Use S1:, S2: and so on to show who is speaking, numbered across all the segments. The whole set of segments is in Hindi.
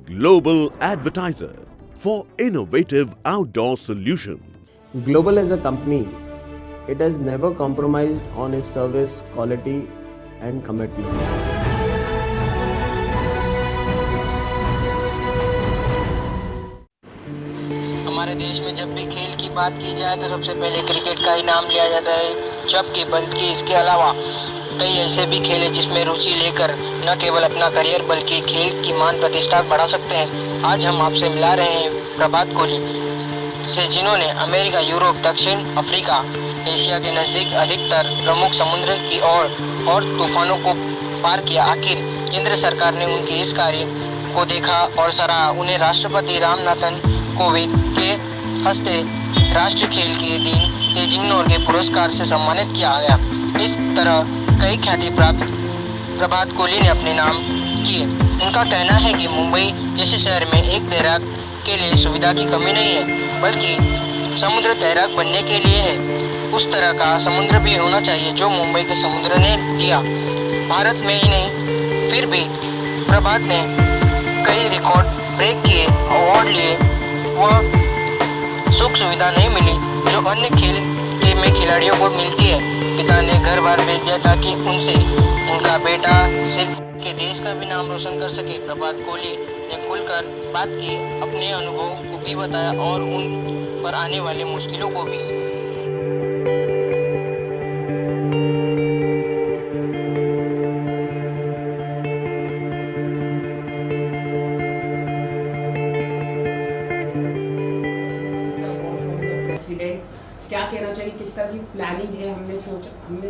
S1: Global Advertiser for innovative outdoor solutions.
S2: Global as a company, it has never compromised on its service quality and commitment.
S3: हमारे देश में जब भी खेल की बात की जाए तो सबसे पहले क्रिकेट का ही नाम लिया जाता है, जबकि बल्कि इसके अलावा कई ऐसे भी खेल हैं जिसमें रुचि लेकर न केवल अपना करियर बल्कि खेल की मान प्रतिष्ठा बढ़ा सकते हैं। आज हम आपसे मिला रहे हैं प्रभात कोहली से, जिन्होंने अमेरिका, यूरोप, दक्षिण अफ्रीका, एशिया के नज़दीक अधिकतर प्रमुख समुद्र की ओर और तूफानों को पार किया। आखिर केंद्र सरकार ने उनके इस कार्य को देखा और सराहा। उन्हें राष्ट्रपति रामनाथन कोविंद के हस्ते राष्ट्रीय खेल के दिन तेजिंग नोर्गे पुरस्कार से सम्मानित किया गया। इस तरह कई ख्याति प्राप्त प्रभात कोहली ने अपने नाम किए। उनका कहना है कि मुंबई जैसे शहर में एक तैराक के लिए सुविधा की कमी नहीं है, बल्कि समुद्र तैराक बनने के लिए है। उस तरह का समुद्र भी होना चाहिए जो मुंबई के समुद्र ने दिया। भारत में ही नहीं, फिर भी प्रभात ने कई रिकॉर्ड ब्रेक किए, अवार्ड लिए। वह सुख सुविधा नहीं मिली जो अन्य खेल के में खिलाड़ियों को मिलती है। पिता ने घर बार बेच दिया ताकि उनसे उनका बेटा सिर्फ के देश का भी नाम रोशन कर सके। प्रभात कोहली ने खुलकर बात की, अपने अनुभव को भी बताया और उन पर आने वाले मुश्किलों को भी।
S4: क्या कहना चाहिए, किस तरह की प्लानिंग है? हमने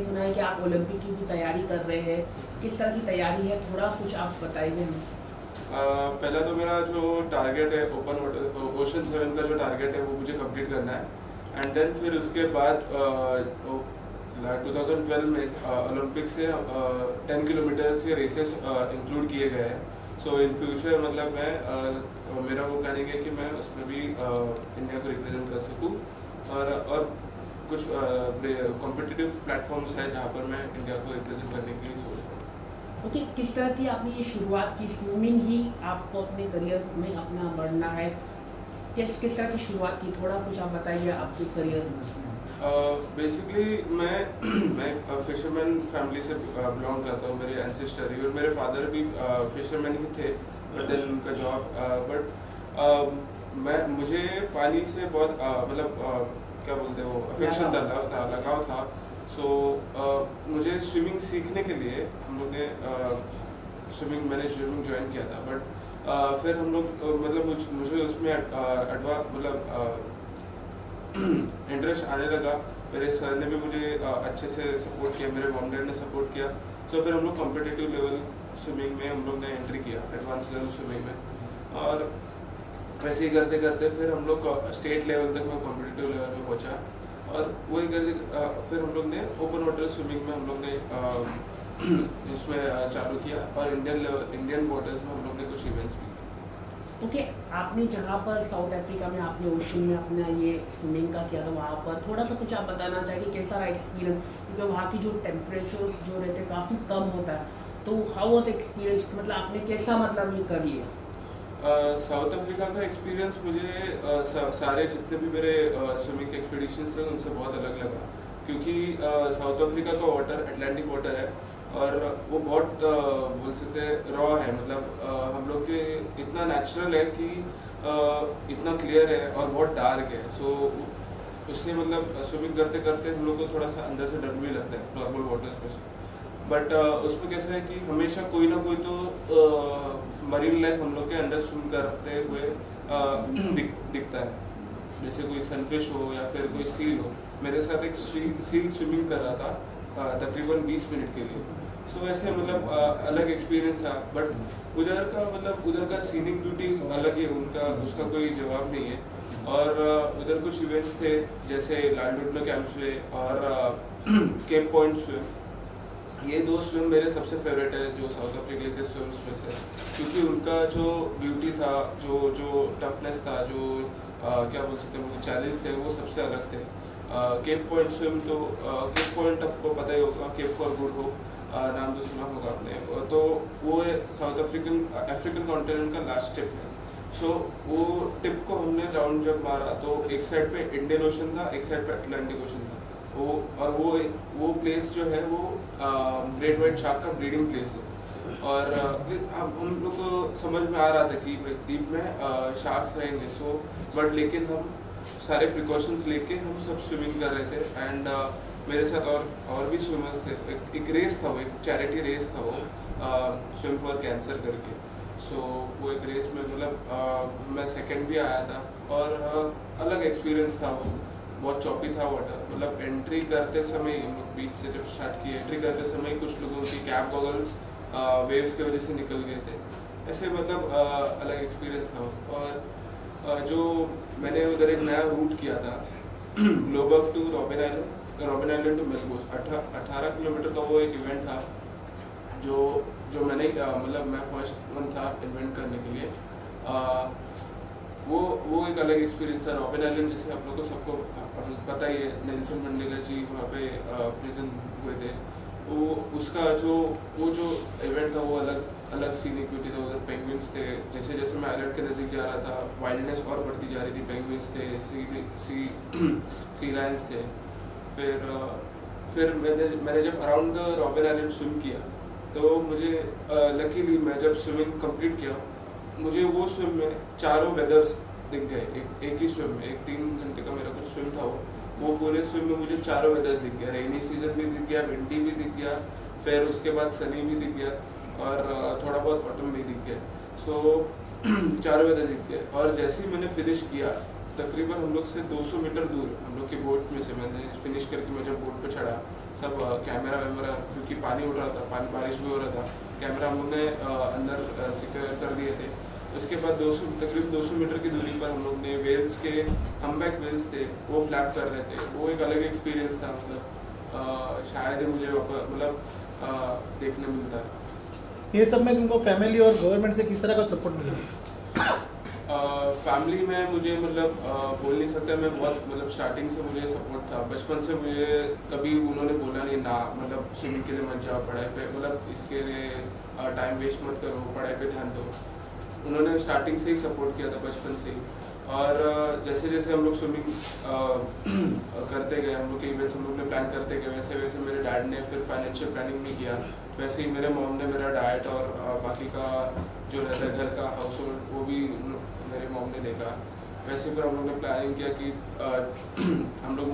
S4: सुना है कि आप ओलंपिक की भी तैयारी कर रहे हैं, किस तरह की तैयारी है, थोड़ा कुछ आप बताइए हमें।
S5: पहला तो मेरा जो टारगेट है ओपन वाटर ओशन 7 का जो टारगेट है वो मुझे कंप्लीट करना है। एंड देन फिर उसके बाद 2012 में ओलंपिक से 10 किलोमीटर से रेसेस इंक्लूड किए गए हैं। सो इन फ्यूचर मतलब मैं मेरा वो प्लानिंग है कि मैं उसमें भी इंडिया को रिप्रेजेंट कर सकूँ और कुछ कॉम्पिटिटिव प्लेटफॉर्म्स हैं जहाँ पर मैं इंडिया को रिप्रेजेंट करने की सोच रहा हूँ।
S4: ओके, किस तरह की आपने ये शुरुआत की? स्विमिंग ही आपको अपने करियर में अपना बढ़ना है, किस तरह की शुरुआत की? थोड़ा कुछ आप बताइए आपके करियर में।
S5: बेसिकली मैं फिशरमैन फैमिली से बिलोंग करता हूँ। मेरे एंसेस्टर और मेरे फादर भी फिशरमैन ही थे, बट देन उनका जॉब मुझे पानी से बहुत क्या बोलते हो अफेक्शन था, लगाव था। सो मुझे स्विमिंग सीखने के लिए हम लोग ने मैंने स्विमिंग ज्वाइन किया था। बट फिर हम लोग मुझे उसमें इंटरेस्ट आने लगा। मेरे सर ने भी मुझे अच्छे से सपोर्ट किया, मेरे मॉम डैड ने सपोर्ट किया। सो फिर हम लोग कॉम्पिटिटिव लेवल स्विमिंग में हम लोग ने एंट्री किया, एडवांस लेवल स्विमिंग में। और वैसे ही करते करते फिर हम लोग स्टेट लेवल तक मैं कॉम्पिटिटिव लेवल में पहुंचा। और वही करते फिर हम लोग ने ओपन वाटर स्विमिंग में हम लोग ने इसमें चालू किया और इंडियन वाटर्स में हम लोग ने कुछ इवेंट्स भी किए।
S4: ओके, आपने जहाँ पर साउथ अफ्रीका में आपने ओशन में अपना ये स्विमिंग का किया था, वहाँ पर थोड़ा सा कुछ आप बताना चाहिए कैसा रहा एक्सपीरियंस? क्योंकि वहाँ की जो टेम्परेचर्स जो रहते हैं काफ़ी कम होता है, तो हाउ वाज एक्सपीरियंस? मतलब आपने कैसा ये कर लिया?
S5: साउथ अफ्रीका का एक्सपीरियंस मुझे सारे जितने भी मेरे स्विमिंग के एक्सपीडिशंस थे उनसे बहुत अलग लगा। क्योंकि साउथ अफ्रीका का वाटर अटलांटिक वाटर है और वो बहुत बोल सकते हैं रॉ है। मतलब हम लोग के इतना नेचुरल है कि इतना क्लियर है और बहुत डार्क है। सो उससे मतलब स्विमिंग करते करते हम लोग को थोड़ा सा अंदर से डर भी लगता है नॉर्मल वाटर में। बट उसमें कैसा है कि हमेशा कोई ना कोई तो मरीन लाइफ हम लोग के अंदर स्विम करते हुए दिखता है, जैसे कोई सनफिश हो या फिर कोई सील हो। मेरे साथ एक सील स्विमिंग कर रहा था तकरीबन 20 मिनट के लिए। सो ऐसे मतलब अलग एक्सपीरियंस था। बट उधर का सीनिक ब्यूटी अलग है, उसका कोई जवाब नहीं है। और उधर कुछ इवेंट्स थे जैसे लालडुटनो कैंप्स हुए और केप पॉइंट स्विम। ये दो स्विम मेरे सबसे फेवरेट है जो साउथ अफ्रीका के स्विम्स में से, क्योंकि उनका जो ब्यूटी था, जो टफनेस था, जो क्या बोल सकते हैं उनके चैलेंज थे, वो सबसे अलग थे। केप पॉइंट स्विम तो केप पॉइंट आपको पता ही होगा, केप फॉर गुड होप। नाम तो सुना होगा आपने। तो वो साउथ अफ्रीकन कॉन्टिनेंट का लास्ट टिप है। सो वो टिप को हमने राउंड जब मारा तो एक साइड पे इंडियन ओशन था, एक साइड पे अटलांटिक ओशन था। वो प्लेस जो है वो ग्रेट वाइट शार्क का ब्रीडिंग प्लेस है। और अब हम लोग को समझ में आ रहा था कि भाई द्वीप में शार्क्स रहेंगे। सो बट लेकिन हम सारे प्रिकॉशंस लेके हम सब स्विमिंग कर रहे थे। एंड मेरे साथ और भी स्विमर्स थे। एक रेस था, वो एक चैरिटी रेस था, वो स्विम फॉर कैंसर करके। सो वो एक रेस में मतलब मैं सेकंड भी आया था। और अलग एक्सपीरियंस था वो, बहुत चौपी था वाटर। मतलब एंट्री करते समय हम लोग बीच से जब स्टार्ट किए, एंट्री करते समय कुछ लोगों की कैप गॉगल्स वेव्स की वजह से निकल गए थे। ऐसे मतलब अलग एक्सपीरियंस था। और जो मैंने उधर एक नया रूट किया था ग्लोबक to Robin Island to Melbourne, 18 kilometre का वो एक इवेंट था जो मैंने मतलब मैं फर्स्ट वन था इन्वेंट करने के लिए। वो एक अलग एक्सपीरियंस था। रॉबिन आइलैंड जैसे आप लोगों को सबको पता ही है, नेल्सन मंडेला जी वहाँ पे प्रिजन हुए थे। उसका वो जो इवेंट था वो अलग सीनिक ब्यूटी था। उधर पेंगुइन्स थे। जैसे जैसे मैं आइलैंड के नज़दीक जा रहा था वाइल्डनेस और बढ़ती जा रही थी। पेंगुइन्स थे, सी लायंस थे। फिर मैंने जब around the robin island swim किया तो मुझे लकीली मैं जब स्विमिंग कंप्लीट किया मुझे वो स्विम में चारों वेदर्स दिख गए। एक ही स्विम में, एक 3 घंटे का मेरा कुछ स्विम था वो पूरे स्विम में मुझे चारों वेदर्स दिख गया। रेनी सीजन भी दिख गया, विंडी भी दिख गया, फिर उसके बाद सनी भी दिख गया और थोड़ा बहुत ऑटम भी दिख गया। सो चारों वेदर दिख गए। और जैसे ही मैंने फिनिश किया तकरीबन हम लोग से 200 मीटर दूर हम लोग की बोट में से मैंने फिनिश करके मैं जब बोट पे चढ़ा, सब कैमरा वैमरा, क्योंकि पानी उड़ रहा था, बारिश भी हो रहा था, कैमरा हम लोग ने अंदर सिक्योर कर दिए थे। उसके बाद तकरीबन 200 मीटर की दूरी पर हम लोग ने वेल्स के हम्बैक वेल्स थे वो फ्लैप कर रहे थे। वो एक अलग एक्सपीरियंस था। मतलब शायद ही मुझे मतलब देखने मिलता है।
S6: ये सब में तुमको फैमिली और गवर्नमेंट से किस तरह का सपोर्ट मिला?
S5: फैमिली में मुझे मतलब बोल नहीं सकता, मैं बहुत मतलब स्टार्टिंग से मुझे सपोर्ट था। बचपन से मुझे कभी उन्होंने बोला नहीं ना मतलब स्विमिंग के लिए मत जाओ, पढ़ाई पे मतलब इसके लिए टाइम वेस्ट मत करो, पढ़ाई पे ध्यान दो। उन्होंने स्टार्टिंग से ही सपोर्ट किया था, बचपन से ही। और जैसे जैसे हम लोग स्विमिंग करते गए, हम लोग के इवेंट्स हम लोग ने प्लान करते गए, वैसे वैसे मेरे डैड ने फिर फाइनेंशियल प्लानिंग भी किया। वैसे ही मेरे मॉम ने मेरा डाइट और बाकी का जो रहता है घर का हाउस होल्ड वो भी मेरे मॉम ने देखा। वैसे फिर हम लोग ने प्लानिंग किया कि हम लोग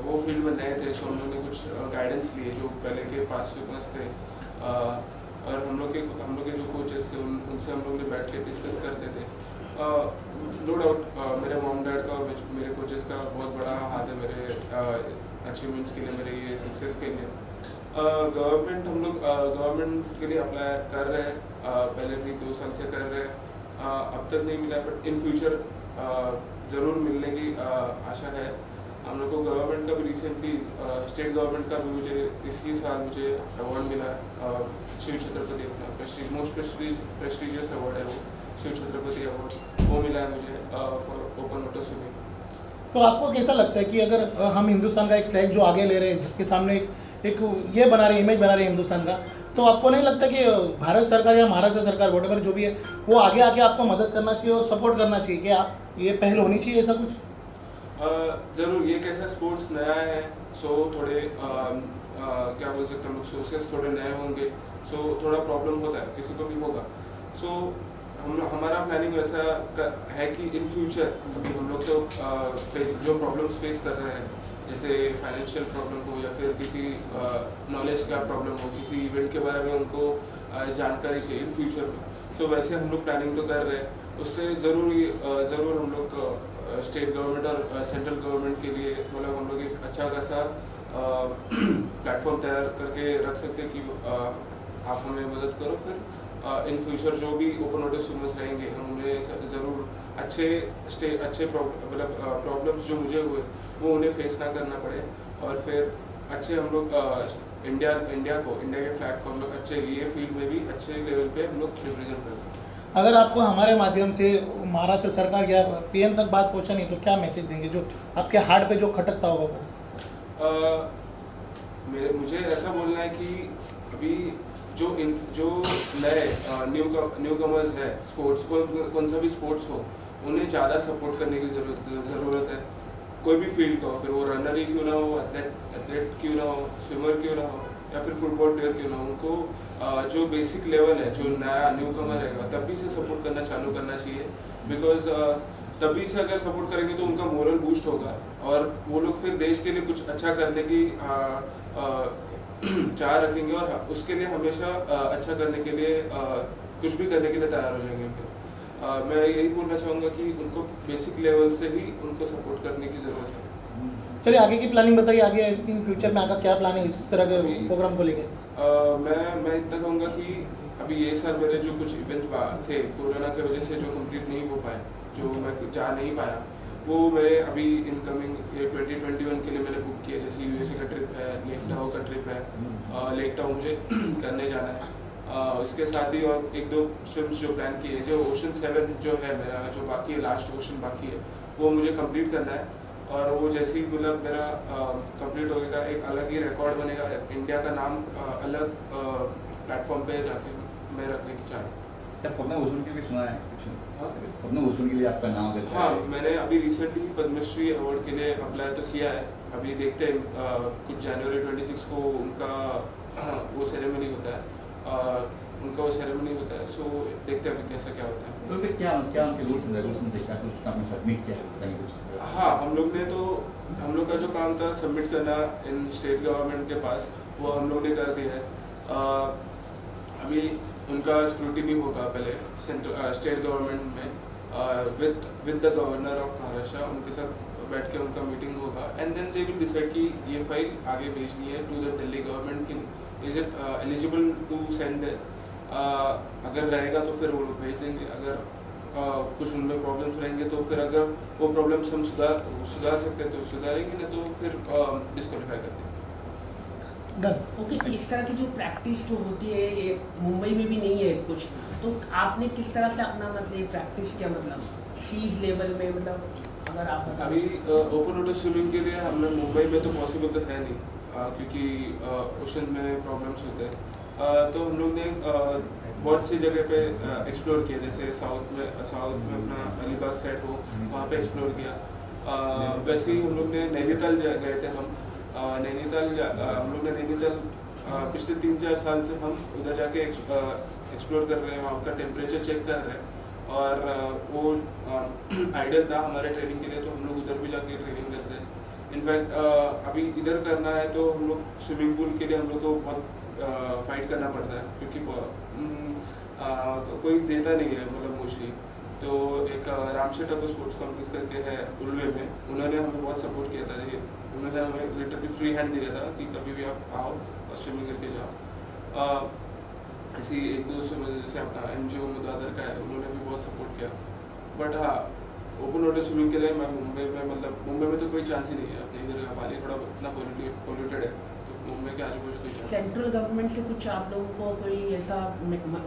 S5: वो फील्ड में नए थे, सो हम लोग ने कुछ गाइडेंस लिए जो पहले के पास स्विमर्स थे। और हम लोग के जो कोचेस थे उनसे हम लोग ने बैठ के डिस्कस करते थे। नो डाउट मेरे मॉम डैड का और मेरे कोचेस का बहुत बड़ा हाथ है मेरे अचीवमेंट्स के लिए, मेरे ये सक्सेस के लिए। गवर्नमेंट के लिए अप्लाई कर रहे हैं, पहले भी 2 साल से कर रहे हैं। अब तक नहीं मिला, बट इन फ्यूचर ज़रूर मिलने की आशा है। हम लोग को गवर्नमेंट का भी रिसेंटली स्टेट गवर्नमेंट का भी मुझे इसी साल मुझे अवार्ड मिला है। शिव छत्रपति अपना मोस्ट प्रेस्टिजियस अवार्ड है वो, शिव छत्रपति अवार्ड, वो मिला है मुझे फॉर ओपन वाटर स्विमिंग।
S6: तो आपको कैसा लगता है कि अगर हम हिंदुस्तान का एक फ्लैग जो आगे ले रहे हैं, जिसके सामने एक ये बना रहे, इमेज बना रहे हैं हिंदुस्तान का, तो आपको नहीं लगता कि भारत सरकार या महाराष्ट्र सरकार वोटेवर जो भी है वो आगे आके आपको मदद करना चाहिए और सपोर्ट करना चाहिए कि आप ये पहल होनी चाहिए, ऐसा कुछ?
S5: ज़रूर, ये कैसा स्पोर्ट्स नया है, सो थोड़े क्या बोल सकते हैं हम लोग, सोर्सेस थोड़े नए होंगे, सो थोड़ा प्रॉब्लम होता है, किसी को भी होगा। सो हमारा प्लानिंग वैसा है कि इन फ्यूचर अभी हम लोग तो जो प्रॉब्लम्स फेस कर रहे हैं, जैसे फाइनेंशियल प्रॉब्लम हो या फिर किसी नॉलेज का प्रॉब्लम हो, किसी इवेंट के बारे में उनको जानकारी चाहिए इन फ्यूचर में, तो वैसे हम लोग प्लानिंग तो कर रहे हैं। उससे ज़रूर हम लोग स्टेट गवर्नमेंट और सेंट्रल गवर्नमेंट के लिए मतलब हम लोग एक अच्छा खासा प्लेटफॉर्म तैयार करके रख सकते हैं कि आप हमें मदद करो। फिर इन फ्यूचर जो भी ओपन वाटर स्विमर्स रहेंगे हम उन्हें ज़रूर अच्छे प्रॉब्लम्स जो मुझे हुए वो उन्हें फेस ना करना पड़े, और फिर अच्छे हम लोग इंडिया के फ्लैग को हम लोग अच्छे ये फील्ड में भी अच्छे लेवल पे हम लोग रिप्रेजेंट कर सकते हैं।
S6: अगर आपको हमारे माध्यम से महाराष्ट्र सरकार या पीएम तक बात पहुंचानी तो क्या मैसेज देंगे जो आपके हार्ट पे जो खटकता होगा वो?
S5: मुझे ऐसा बोलना है कि अभी जो नए न्यू कमर्स है स्पोर्ट्स कौन सा भी स्पोर्ट्स हो, उन्हें ज़्यादा सपोर्ट करने की ज़रूरत है। कोई भी फील्ड का हो, फिर वो रनर ही क्यों ना हो, एथलेट क्यों ना हो, स्विमर क्यों ना हो, या फिर फुटबॉल प्लेयर क्यों ना हो, उनको जो बेसिक लेवल है, जो नया न्यू कमर है, तभी से सपोर्ट करना चालू करना चाहिए। बिकॉज तभी से अगर सपोर्ट करेंगे तो उनका मोरल बूस्ट होगा और वो लोग फिर देश के लिए कुछ अच्छा करने की चाह रखेंगे और उसके लिए हमेशा अच्छा करने के लिए कुछ भी करने के लिए तैयार हो जाएंगे। फिर मैं यही बोलना चाहूँगा कि उनको बेसिक लेवल से ही उनको सपोर्ट करने की ज़रूरत है।
S6: चलिए आगे की प्लानिंग बताइए, आगे इन फ्यूचर में आगे क्या प्लान है इस तरह के प्रोग्राम को लेकर?
S5: मैं इतना कहूँगा कि अभी ये साल मेरे जो कुछ इवेंट्स थे कोरोना की वजह से जो कंप्लीट नहीं हो पाए, जो मैं जा नहीं पाया, वो मेरे अभी इनकमिंग 2021 के लिए मैंने बुक किया। जैसे यूएसए का ट्रिप है, लेक टाउ का ट्रिप है, लेक टाउ मुझे करने जाना है। उसके साथ ही और 1-2 स्विम्स जो प्लान किए, जो ओशन 7 जो है मेरा, जो बाकी है लास्ट ओशन बाकी है, वो मुझे कंप्लीट करना है। और वो जैसे ही मतलब मेरा कंप्लीट होगा, एक अलग ही रिकॉर्ड बनेगा, इंडिया का नाम अलग प्लेटफॉर्म पे जाके मैं रखने की चाह रहा हूँ।
S7: पद्म भूषण के लिए सुना है? हाँ, पद्म भूषण के लिए आपका नाम है?
S5: हाँ, मैंने अभी रिसेंटली पद्मश्री अवार्ड के लिए अप्लाई तो किया है। अभी देखते हैं कुछ जनवरी 26 को उनका वो सेरेमनी होता है, सो देखते हैं अभी कैसा क्या होता है।
S7: तो क्या उनके रूल्स एंड रेगुलेशंस है, क्या कुछ आपने सबमिट किया है?
S5: हाँ, हम लोग का जो काम था सबमिट करना इन स्टेट गवर्नमेंट के पास, वो हम लोग ने कर दिया है। अभी उनका स्क्रूटिनी होगा पहले स्टेट गवर्नमेंट में with the governor of Maharashtra, उनके साथ बैठ के उनका मीटिंग होगा and then they will decide कि ये फाइल आगे भेजनी है टू द दिल्ली गवर्नमेंट कि is it eligible to send. अगर रहेगा तो फिर वो लोग भेज देंगे, अगर कुछ उनमें प्रॉब्लम्स रहेंगे तो फिर अगर वो प्रॉब्लम्स हम सुधार सकते हैं तो सुधारेंगे, नहीं तो फिर डिस्क्वालीफाई कर देंगे।
S4: ओके, इस तरह की जो प्रैक्टिस जो होती है ये मुंबई में भी नहीं है कुछ, तो आपने किस तरह से अपना मतलब प्रैक्टिस किया, मतलब सीज लेवल में, मतलब अगर आप
S5: अभी ओपन वाटर स्विमिंग के लिए हमें मुंबई में तो पॉसिबल तो है नहीं, क्योंकि ओशन में प्रॉब्लम्स होते हैं। तो हम लोग ने बहुत सी जगह पे एक्सप्लोर किया, जैसे साउथ में अपना अलीबाग साइड हो, वहाँ पे एक्सप्लोर किया। वैसे ही हम लोग ने नैनीताल गए थे। हम लोग ने नैनीताल पिछले 3-4 साल से हम उधर जाके एक्सप्लोर कर रहे हैं, वहाँ का टेम्परेचर चेक कर रहे हैं और वो आइडियल था हमारे ट्रेनिंग के लिए, तो हम लोग उधर भी जाके ट्रेनिंग करते हैं। इनफैक्ट अभी इधर करना है तो हम लोग स्विमिंग पूल के लिए हम लोग को बहुत फाइट करना पड़ता है, क्योंकि कोई देता नहीं है मतलब मोस्टली। तो एक रामशेर ठाकुर स्पोर्ट्स कॉम्प्लेक्स करके है उल्वे में, उन्होंने हमें बहुत सपोर्ट किया था। उन्होंने हमें लिटरली फ्री हैंड दिया था कि कभी भी आप आओ और स्विमिंग करके जाओ। ऐसी 1-2 स्विमर जैसे अपना NGO मुदादर का है, उन्होंने भी बहुत सपोर्ट किया। बट हाँ, ओपन वाटर स्विमिंग के लिए मैं मुंबई में तो कोई चांस ही नहीं है। अपने इधर का पानी थोड़ा इतना पोल्यूटेड है, तो मुंबई के आजू-बाजू कोई चांस।
S4: सेंट्रल गवर्नमेंट से कुछ आप लोगों को कोई ऐसा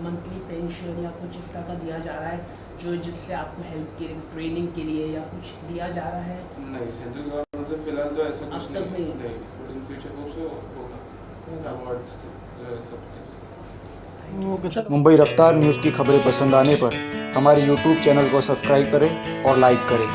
S4: मंथली पेंशन या कुछ इस तरह का दिया जा रहा है जो जिससे आपको हेल्प के ट्रेनिंग के लिए या कुछ दिया जा रहा है?
S5: नहीं, सेंट्रल गवर्नमेंट से फिलहाल तो ऐसा कुछ नहीं, but in future hope so होगा अवार्ड्स सब।
S8: मुंबई रफ्तार न्यूज़ की खबरें पसंद आने पर हमारे YouTube चैनल को सब्सक्राइब करें और लाइक करें।